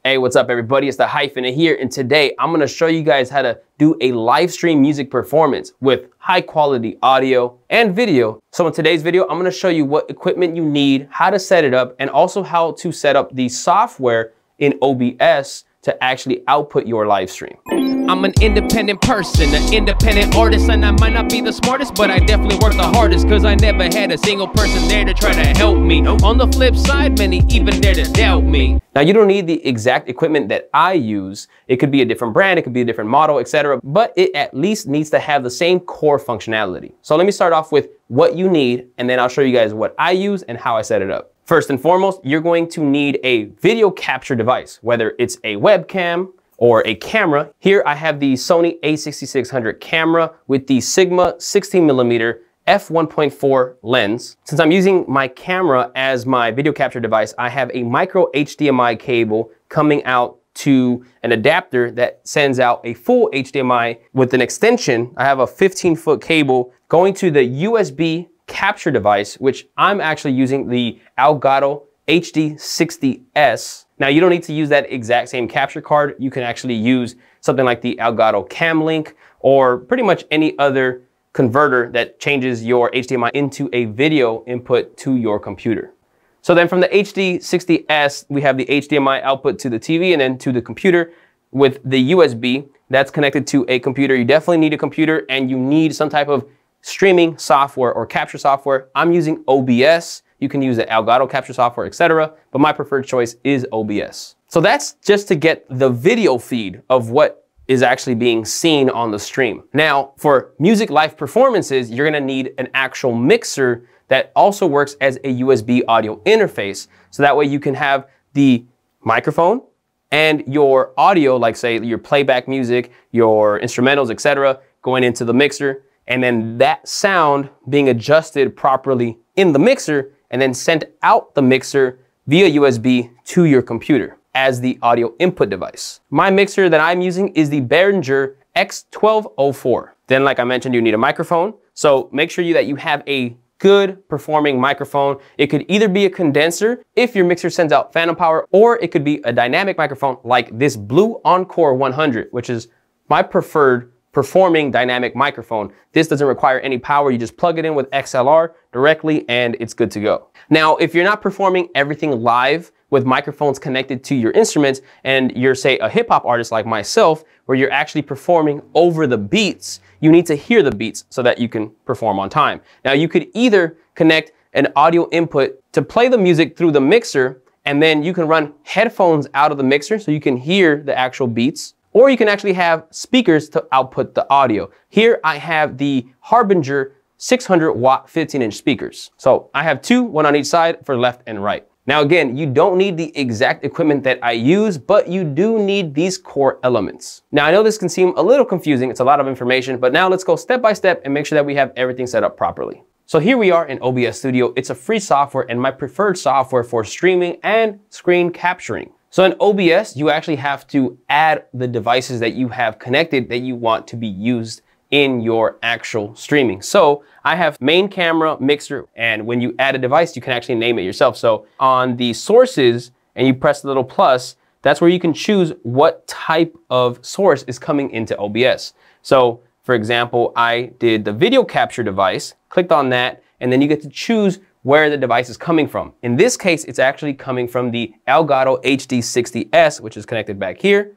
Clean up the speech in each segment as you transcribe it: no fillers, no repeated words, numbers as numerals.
Hey, what's up everybody? It's the Hyphenate here, and today I'm gonna show you guys how to do a live stream music performance with high quality audio and video. So in today's video, I'm gonna show you what equipment you need, how to set it up, and also how to set up the software in OBS to actually output your live stream. I'm an independent person, an independent artist, and I might not be the smartest, but I definitely work the hardest, cause I never had a single person there to try to help me. On the flip side, many even there to doubt me. Now you don't need the exact equipment that I use. It could be a different brand, it could be a different model, etc. But it at least needs to have the same core functionality. So let me start off with what you need, and then I'll show you guys what I use and how I set it up. First and foremost, you're going to need a video capture device, whether it's a webcam or a camera. Here I have the Sony a6600 camera with the Sigma 16mm f1.4 lens. Since I'm using my camera as my video capture device, I have a micro HDMI cable coming out to an adapter that sends out a full HDMI with an extension. I have a 15-foot cable going to the USB capture device, which I'm actually using the Elgato HD60S. Now you don't need to use that exact same capture card. You can actually use something like the Elgato Camlink or pretty much any other converter that changes your HDMI into a video input to your computer. So then from the HD60S, we have the HDMI output to the TV and then to the computer with the USB that's connected to a computer. You definitely need a computer and you need some type of streaming software or capture software. I'm using OBS. You can use the Elgato capture software, etc. But my preferred choice is OBS. So that's just to get the video feed of what is actually being seen on the stream. Now, for music live performances, you're gonna need an actual mixer that also works as a USB audio interface. So that way you can have the microphone and your audio, like say your playback music, your instrumentals, etc., going into the mixer, and then that sound being adjusted properly in the mixer and then sent out the mixer via USB to your computer as the audio input device. My mixer that I'm using is the Behringer X1204. Then like I mentioned, you need a microphone. So make sure that you have a good performing microphone. It could either be a condenser if your mixer sends out phantom power, or it could be a dynamic microphone like this Blue Encore 100, which is my preferred performing dynamic microphone. This doesn't require any power. You just plug it in with XLR directly and it's good to go. Now, if you're not performing everything live with microphones connected to your instruments and you're say a hip hop artist like myself, where you're actually performing over the beats, you need to hear the beats so that you can perform on time. Now you could either connect an audio input to play the music through the mixer, and then you can run headphones out of the mixer so you can hear the actual beats, or you can actually have speakers to output the audio. Here I have the Harbinger 600 watt 15-inch speakers. So I have two, one on each side for left and right. Now again, you don't need the exact equipment that I use, but you do need these core elements. Now I know this can seem a little confusing, it's a lot of information, but now let's go step by step and make sure that we have everything set up properly. So here we are in OBS Studio. It's a free software and my preferred software for streaming and screen capturing. So in OBS, you actually have to add the devices that you have connected that you want to be used in your actual streaming. So I have main camera, mixer, and when you add a device, you can actually name it yourself. So on the sources and you press the little plus, that's where you can choose what type of source is coming into OBS. So for example, I did the video capture device, clicked on that, and then you get to choose where the device is coming from. In this case, it's actually coming from the Elgato HD60S, which is connected back here,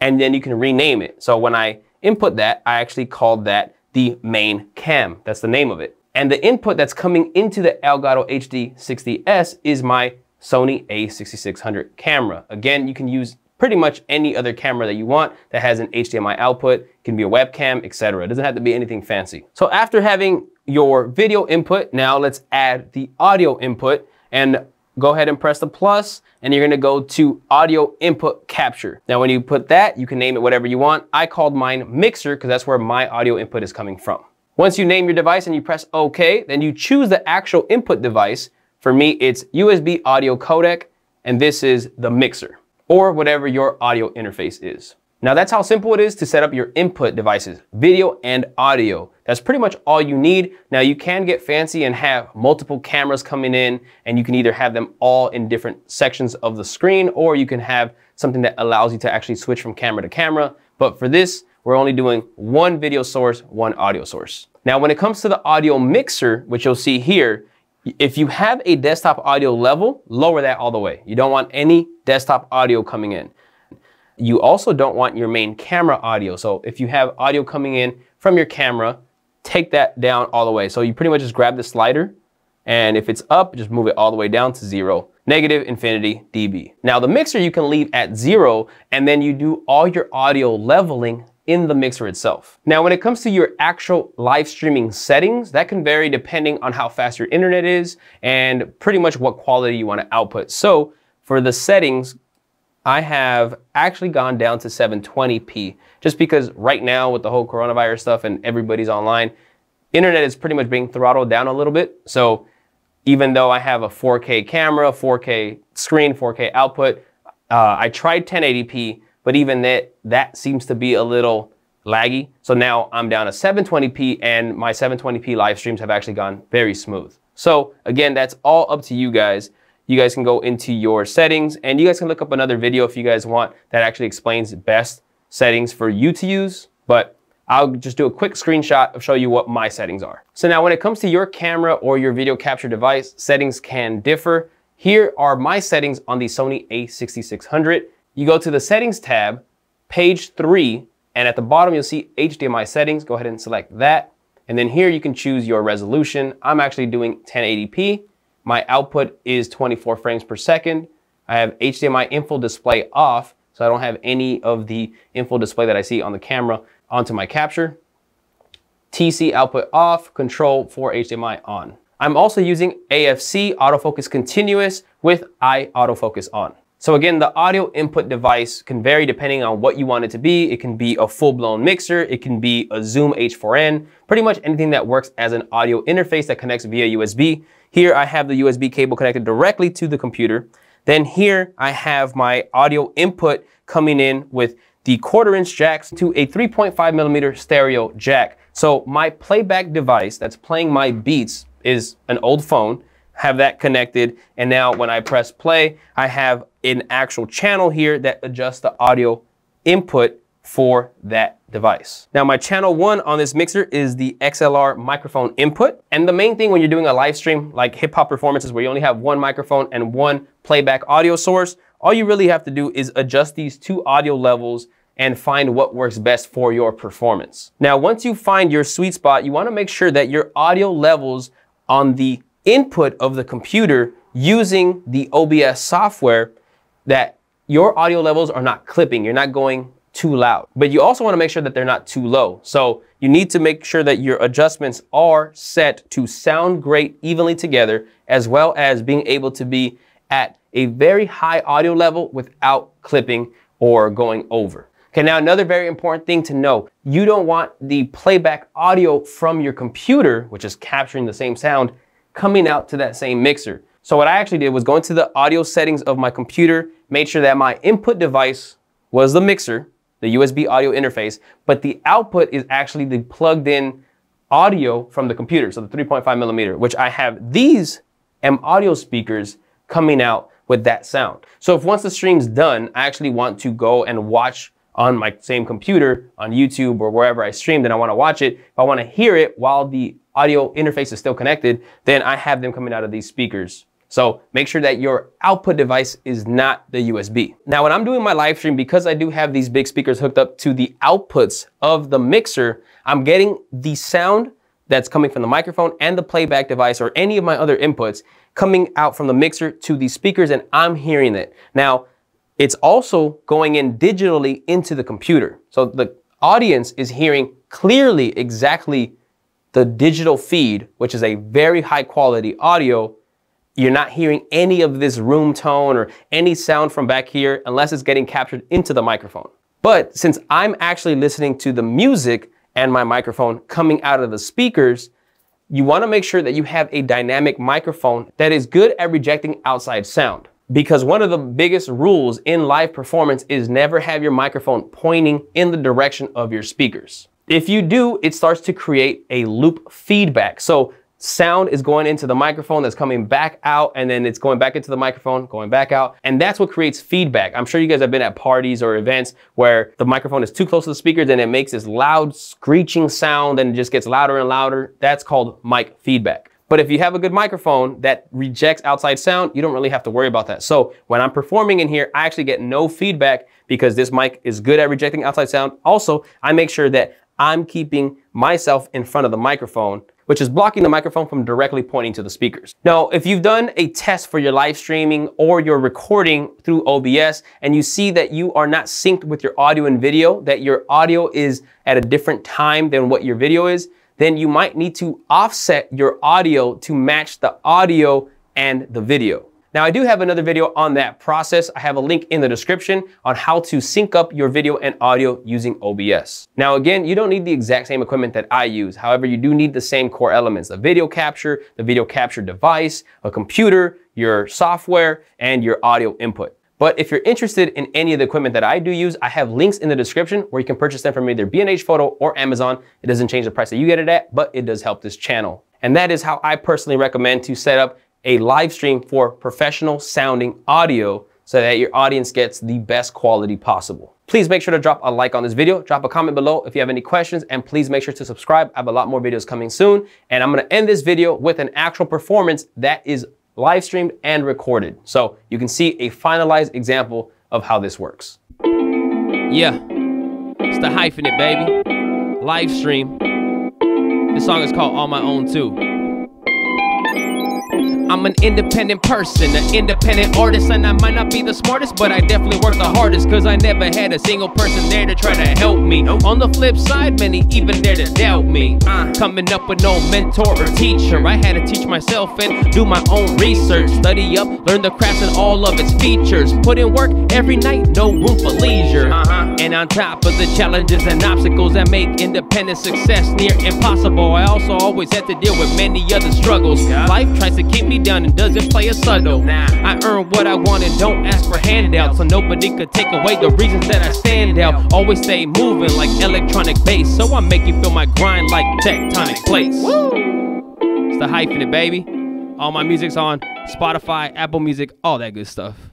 and then you can rename it. So when I input that, I actually called that the main cam. That's the name of it. And the input that's coming into the Elgato HD60S is my Sony a6600 camera. Again, you can use pretty much any other camera that you want that has an HDMI output. It can be a webcam, etc. It doesn't have to be anything fancy. So after having your video input, now let's add the audio input, and go ahead and press the plus, and you're gonna go to audio input capture. Now when you put that, you can name it whatever you want. I called mine mixer because that's where my audio input is coming from. Once you name your device and you press OK, then you choose the actual input device. For me, it's USB audio codec, and this is the mixer, or whatever your audio interface is. Now that's how simple it is to set up your input devices, video and audio. That's pretty much all you need. Now you can get fancy and have multiple cameras coming in, and you can either have them all in different sections of the screen, or you can have something that allows you to actually switch from camera to camera. But for this, we're only doing one video source, one audio source. Now when it comes to the audio mixer, which you'll see here, if you have a desktop audio level, lower that all the way. You don't want any desktop audio coming in. You also don't want your main camera audio. So if you have audio coming in from your camera, take that down all the way. So you pretty much just grab the slider, and if it's up, just move it all the way down to 0, negative infinity dB. Now the mixer you can leave at 0, and then you do all your audio leveling in the mixer itself. Now when it comes to your actual live streaming settings, that can vary depending on how fast your internet is and pretty much what quality you want to output. So for the settings, I have actually gone down to 720p just because right now with the whole coronavirus stuff and everybody's online, internet is pretty much being throttled down a little bit. So even though I have a 4K camera, 4K screen, 4K output, I tried 1080p, but even that seems to be a little laggy. So now I'm down to 720p, and my 720p live streams have actually gone very smooth. So again, that's all up to you guys. You guys can go into your settings, and you guys can look up another video if you guys want that actually explains best settings for you to use, but I'll just do a quick screenshot of show you what my settings are. So now when it comes to your camera or your video capture device, settings can differ. Here are my settings on the Sony a6600. You go to the settings tab, page 3, and at the bottom you'll see HDMI settings. Go ahead and select that. And then here you can choose your resolution. I'm actually doing 1080p. My output is 24 frames per second. I have HDMI info display off, so I don't have any of the info display that I see on the camera onto my capture. TC output off, control for HDMI on. I'm also using AFC autofocus continuous with eye autofocus on. So again, the audio input device can vary depending on what you want it to be. It can be a full-blown mixer. It can be a Zoom H4n, pretty much anything that works as an audio interface that connects via USB. Here I have the USB cable connected directly to the computer. Then here I have my audio input coming in with the 1/4-inch jacks to a 3.5mm stereo jack. So my playback device that's playing my beats is an old phone. Have that connected, and now when I press play, I have an actual channel here that adjusts the audio input for that device. Now my channel 1 on this mixer is the XLR microphone input, and the main thing when you're doing a live stream like hip hop performances where you only have one microphone and one playback audio source, all you really have to do is adjust these two audio levels and find what works best for your performance. Now once you find your sweet spot, you want to make sure that your audio levels on the input of the computer using the OBS software, that your audio levels are not clipping, you're not going too loud. But you also want to make sure that they're not too low. So you need to make sure that your adjustments are set to sound great evenly together, as well as being able to be at a very high audio level without clipping or going over. Okay, now another very important thing to know, you don't want the playback audio from your computer, which is capturing the same sound, coming out to that same mixer. So what I actually did was go into the audio settings of my computer, made sure that my input device was the mixer, the USB audio interface, but the output is actually the plugged in audio from the computer, so the 3.5mm, which I have these M audio speakers coming out with that sound. So if once the stream's done, I actually want to go and watch on my same computer on YouTube or wherever I streamed and I want to watch it, if I want to hear it while the audio interface is still connected, then I have them coming out of these speakers. So make sure that your output device is not the USB. Now, when I'm doing my live stream, because I do have these big speakers hooked up to the outputs of the mixer, I'm getting the sound that's coming from the microphone and the playback device or any of my other inputs coming out from the mixer to these speakers, and I'm hearing it. Now, it's also going in digitally into the computer. So the audience is hearing clearly exactly the digital feed, which is a very high quality audio. You're not hearing any of this room tone or any sound from back here unless it's getting captured into the microphone. But since I'm actually listening to the music and my microphone coming out of the speakers, you want to make sure that you have a dynamic microphone that is good at rejecting outside sound. Because one of the biggest rules in live performance is never have your microphone pointing in the direction of your speakers. If you do, it starts to create a loop feedback. So sound is going into the microphone, that's coming back out, and then it's going back into the microphone, going back out. And that's what creates feedback. I'm sure you guys have been at parties or events where the microphone is too close to the speakers and it makes this loud screeching sound and it just gets louder and louder. That's called mic feedback. But if you have a good microphone that rejects outside sound, you don't really have to worry about that. So when I'm performing in here, I actually get no feedback because this mic is good at rejecting outside sound. Also, I make sure that I'm keeping myself in front of the microphone, which is blocking the microphone from directly pointing to the speakers. Now, if you've done a test for your live streaming or your recording through OBS and you see that you are not synced with your audio and video, that your audio is at a different time than what your video is, then you might need to offset your audio to match the audio and the video. Now, I do have another video on that process. I have a link in the description on how to sync up your video and audio using OBS. Now, again, you don't need the exact same equipment that I use. However, you do need the same core elements: the video capture device, a computer, your software, and your audio input. But if you're interested in any of the equipment that I do use, I have links in the description where you can purchase them from either B&H Photo or Amazon. It doesn't change the price that you get it at, but it does help this channel. And that is how I personally recommend to set up a live stream for professional sounding audio so that your audience gets the best quality possible. Please make sure to drop a like on this video, drop a comment below if you have any questions, and please make sure to subscribe. I have a lot more videos coming soon, and I'm gonna end this video with an actual performance that is live streamed and recorded, so you can see a finalized example of how this works. Yeah, it's the Hyphenate, baby. Live stream. This song is called On My Own Too. I'm an independent person, an independent artist, and I might not be the smartest, but I definitely work the hardest, cause I never had a single person there to try to help me. On the flip side, many even there to doubt me. Coming up with no mentor or teacher, I had to teach myself and do my own research. Study up, learn the craft and all of its features. Put in work every night, no room for leisure. And on top of the challenges and obstacles that make independent success near impossible, I also always had to deal with many other struggles. Life tries to keep me down and doesn't play a subtle. I earn what I want and don't ask for handouts, so nobody could take away the reasons that I stand out. Always stay moving like electronic bass, so I make you feel my grind like tectonic plates. It's the Hyphenate, baby. All my music's on Spotify, Apple Music, all that good stuff.